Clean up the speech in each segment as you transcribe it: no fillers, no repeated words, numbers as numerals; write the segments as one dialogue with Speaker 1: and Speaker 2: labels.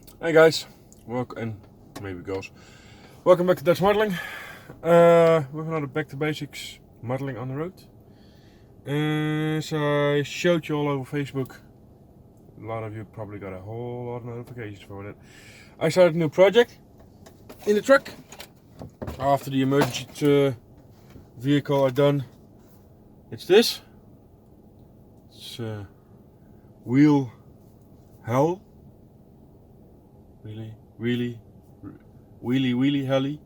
Speaker 1: Hey guys, welcome and maybe girls. Welcome back to Dutch Modeling. With another back to basics modeling on the road. As I showed you all over Facebook, a lot of you probably got a whole lot of notifications for that. I started a new project in the truck after the emergency vehicle I done. It's this. It's wheel hell. Really heli.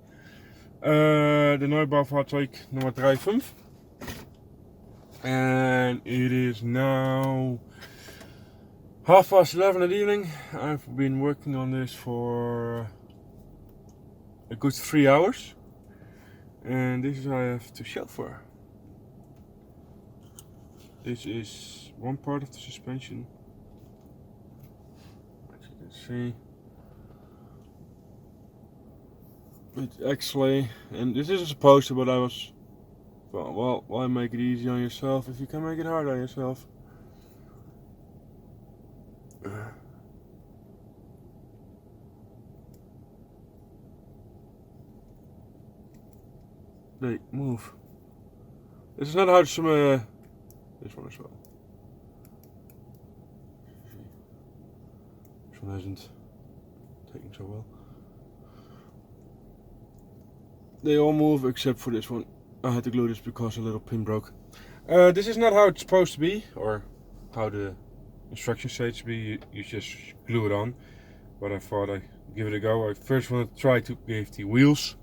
Speaker 1: The Neubau-Fahrzeug nummer 35. And it is now 11:30 in the evening. I've been working on this for a good 3 hours. And this is what I have to show for. This is one part of the suspension. As you can see. It's actually, and this isn't supposed to, but I was, well, why make it easy on yourself if you can make it hard on yourself? They move. This is not how some, this one as well. This one hasn't taken so well. They all move except for this one. I had to glue this because a little pin broke. This is not how it's supposed to be, or how the instructions say it to be. You just glue it on. But I thought I'd give it a go. I first want to try to give the wheels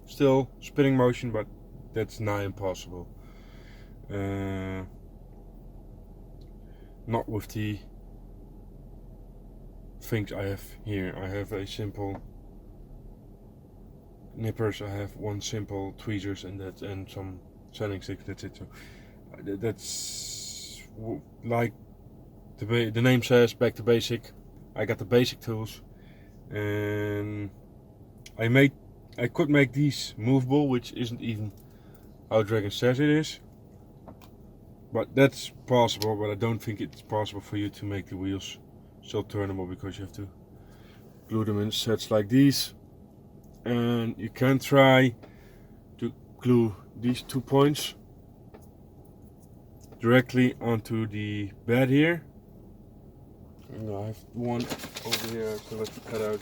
Speaker 1: still spinning motion, but that's nigh impossible. Not with the things I have here. I have a simple nippers. I have one simple tweezers and some sanding sticks. That's it. So that's like the name says, back to basic. I got the basic tools, and I could make these movable, which isn't even how Dragon says it is. But that's possible. But I don't think it's possible for you to make the wheels still turnable, because you have to glue them in sets like these. And you can try to glue these 2 points directly onto the bed here. And I have one over here, so let's cut out.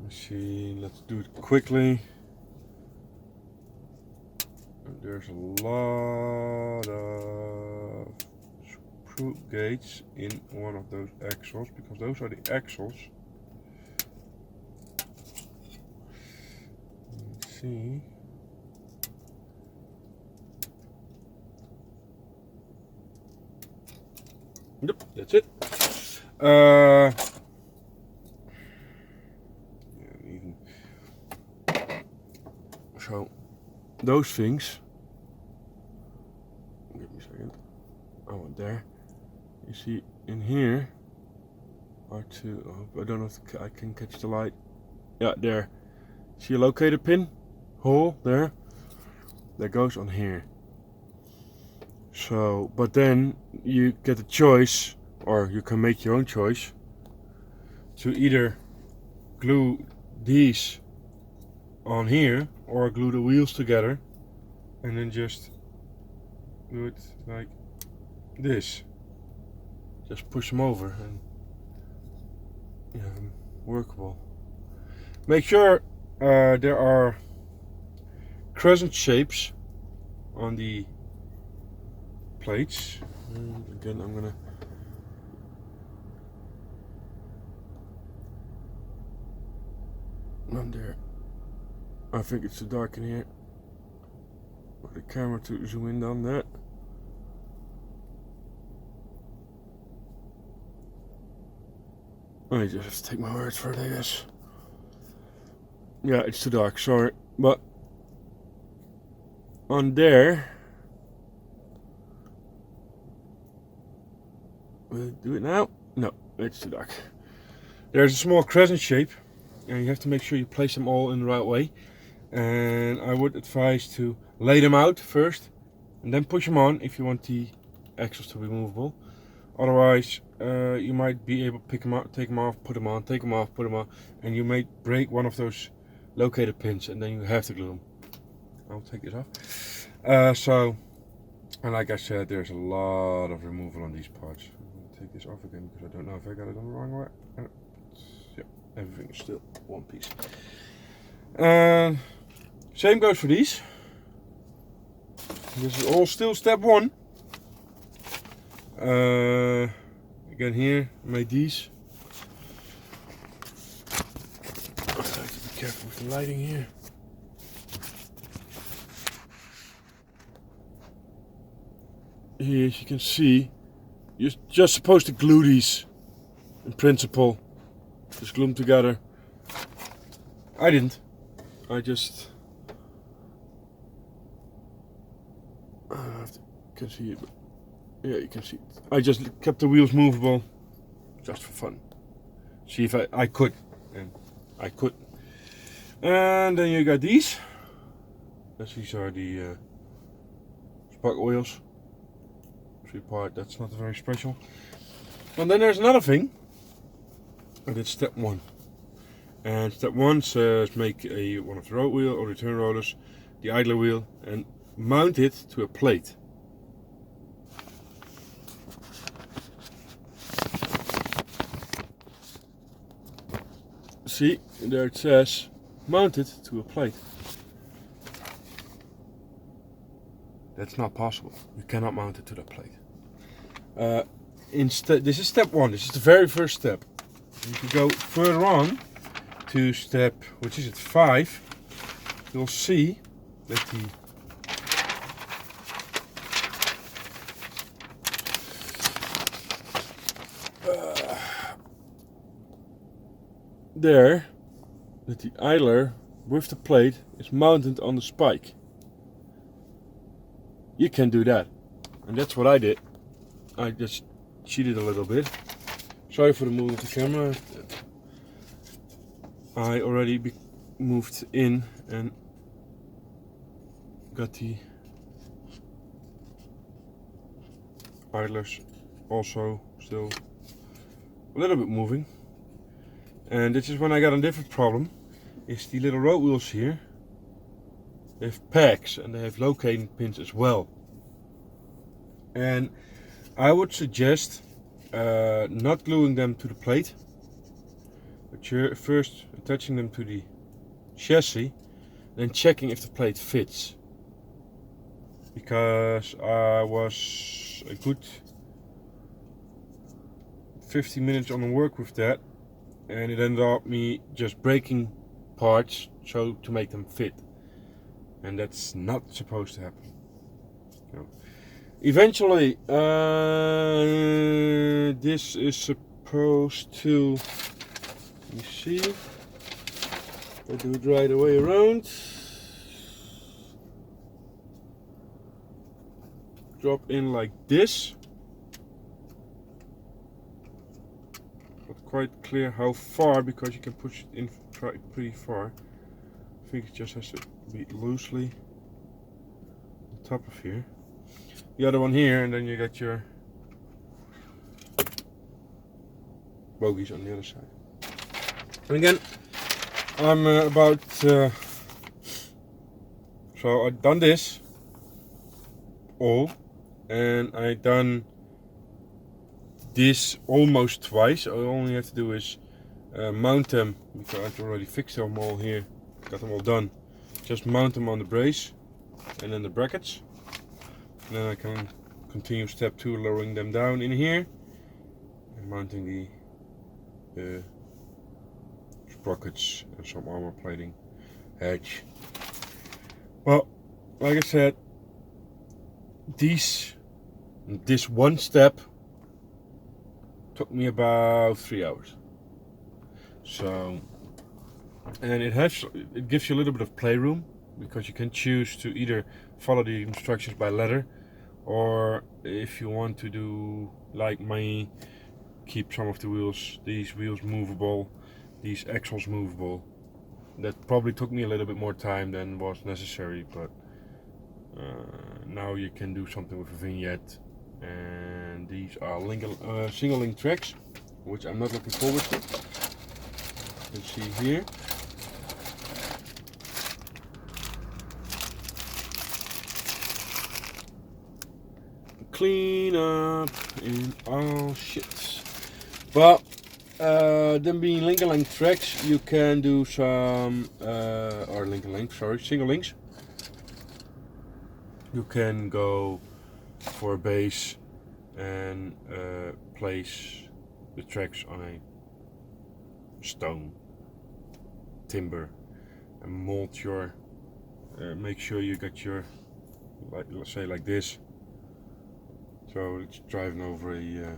Speaker 1: Let's see, let's do it quickly. There's a lot of screw gates in one of those axles, because those are the axles. Let's see. Yep, that's it. Yeah, even so, those things. Give me a second. I want there. You see, in here are two. I don't know if I can catch the light. Yeah, there. See a locator pin hole there? That goes on here. So, but then you get a choice, or you can make your own choice, to either glue these on here or glue the wheels together and then just do it like this. Just push them over and you have them workable. Make sure there are crescent shapes on the plates. And again, I'm gonna not there. I think it's too dark in here. Put the camera to zoom in on that. I just have to take my words for it, I guess. Yeah, it's too dark, sorry. But on there, will it do it now? No, it's too dark. There's a small crescent shape, and you have to make sure you place them all in the right way. And I would advise to lay them out first and then push them on if you want the axles to be movable. Otherwise, you might be able to pick them up, take them off, put them on, take them off, put them on, and you may break one of those locator pins, and then you have to glue them. I'll take this off. And like I said, there's a lot of removal on these parts. I'm going to take this off again because I don't know if I got it on the wrong way. Yeah, everything is still one piece. Same goes for these. This is all still step 1. Again here, made these. I have to be careful with the lighting here. Here, as you can see, you're just supposed to glue these in principle. Just glue them together. I didn't. I just... I don't know if you can see it, but yeah, you can see it. I just kept the wheels movable just for fun. See if I could. And I could. And then you got these. These are the spark oils. 3-part, that's not very special. And then there's another thing. And it's step 1. And step 1 says make one of the road wheel or return rollers, the idler wheel, and mount it to a plate. See, there it says mount it to a plate. That's not possible. You cannot mount it to the plate. Instead, this is step 1. This is the very first step. If you go further on to step, which is it, 5, you'll see that the idler with the plate is mounted on the spike. You can do that, and that's what I did. I just cheated a little bit. Sorry for the move of the camera. I already moved in and got the idlers also still a little bit moving. And this is when I got a different problem. Is the little road wheels here. They have pegs and they have locating pins as well. And I would suggest not gluing them to the plate, but you're first attaching them to the chassis, then checking if the plate fits. Because I was a good 15 minutes on the work with that, and it ended up me just breaking parts so to make them fit, and that's not supposed to happen. No. Eventually, this is supposed to, let me see, I do it right away around, drop in like this. Not quite clear how far, because you can push it in pretty far. I think it just has to be loosely on top of here. The other one here, and then you got your bogies on the other side. And again, I'm so I've done this all, and I've done this almost twice. All I only have to do is mount them, because I've already fixed them all here, got them all done. Just mount them on the brace and then the brackets. And then I can continue step 2, lowering them down in here and mounting the sprockets and some armor plating edge. Well, like I said, this one step took me about 3 hours. So, and it gives you a little bit of playroom, because you can choose to either follow the instructions by letter, or if you want to do like me, keep some of the wheels, these wheels movable, these axles movable. That probably took me a little bit more time than was necessary, but now you can do something with a vignette and these are single link tracks, which I'm not looking forward to. You can see here. Clean up in all shit. But them being link tracks, you can do some single links. You can go for a base and place the tracks on a stone, timber, and mold your. Make sure you got your, let's say like this. So it's driving over a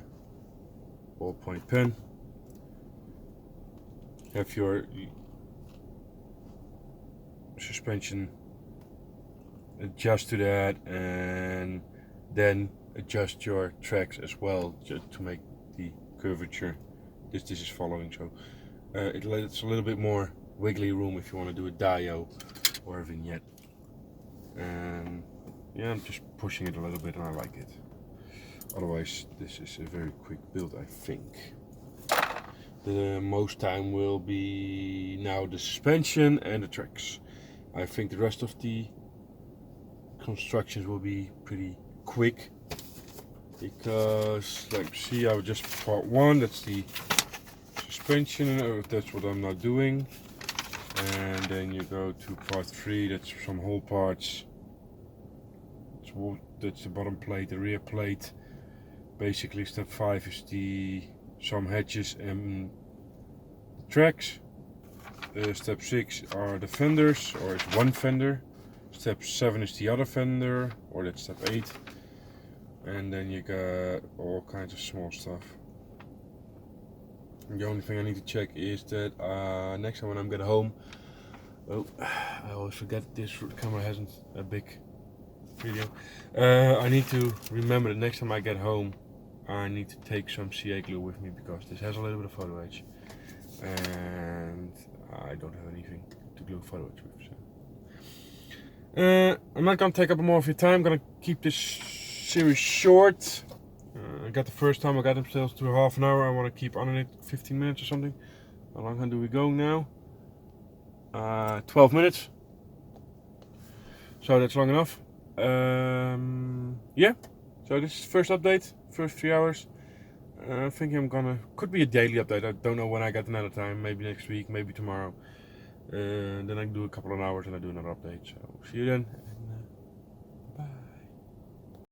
Speaker 1: ballpoint pen. Have your suspension adjust to that, and then adjust your tracks as well to make the curvature this is following. So it's a little bit more wiggly room if you want to do a dio or a vignette. And yeah, I'm just pushing it a little bit and I like it. Otherwise, this is a very quick build, I think. The most time will be now the suspension and the tracks. I think the rest of the constructions will be pretty quick, because like see, I would just part one, that's the suspension, that's what I'm not doing, and then you go to part 3, that's some whole parts, that's the bottom plate, the rear plate. Basically step 5 is some hatches and the tracks. Step 6 are the fenders, or it's one fender. Step 7 is the other fender, or that's step 8. And then you got all kinds of small stuff. And the only thing I need to check is that next time when I'm get home, I always forget this camera hasn't a big video. I need to remember that next time I get home, I need to take some CA glue with me, because this has a little bit of photo etch, and I don't have anything to glue photo etch with. So. I'm not gonna take up more of your time. I'm gonna keep this series short. I got the first time I got them still to half an hour. I want to keep on it 15 minutes or something. How long do we go now? 12 minutes. So that's long enough. Yeah. So this is the first update, first 3 hours. I think could be a daily update. I don't know when I got another time. Maybe next week, maybe tomorrow. Then I can do a couple of hours and I do another update. So see you then.